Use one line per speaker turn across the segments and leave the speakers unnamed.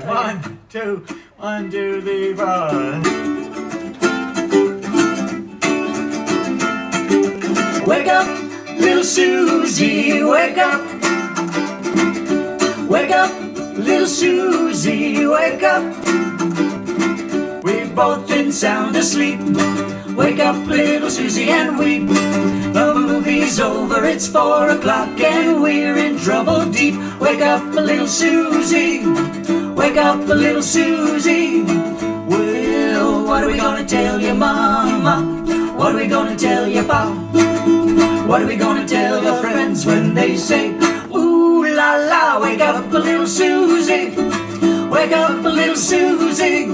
1, 2, 1, 2, 3, 4. Wake up, little Susie, wake up. Wake up, little Susie, wake up. We've both been sound asleep. Wake up, little Susie, and weep. The movie's over, it's 4 o'clock, and we're in trouble deep. Wake up, little Susie. Wake up, little Susie. Well, what are we gonna tell your mama? What are we gonna tell your pop? What are we gonna tell your friends when they say, ooh la la, wake up, little Susie. Wake up, little Susie.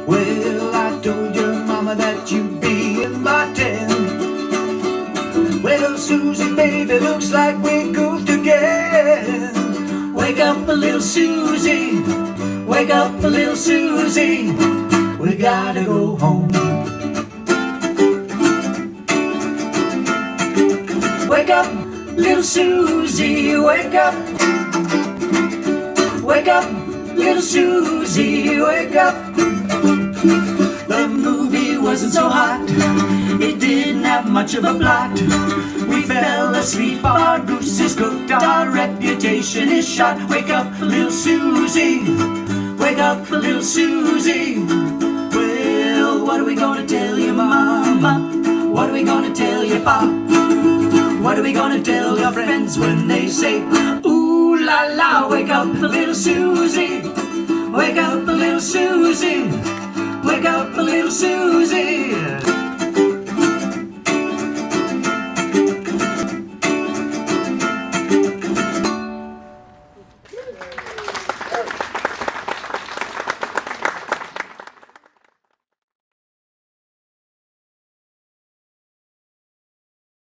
Well, I told your mama that you'd be in my tent. Well, Susie, baby, looks like we goofed again. Wake up, little Susie. Wake up, little Susie. We gotta go home. Wake up, little Susie, wake up. Wake up, little Susie, wake up. The movie wasn't so hot, it didn't have much of a plot. We fell asleep, our goose is cooked, our reputation is shot. Wake up, little Susie, wake up, little Susie. Well, what are we gonna tell your mama? What are we gonna tell your pop? What are we gonna tell your friends when they say, ooh la la, wake up, little Susie. Wake up, little Susie. Wake up, little Susie.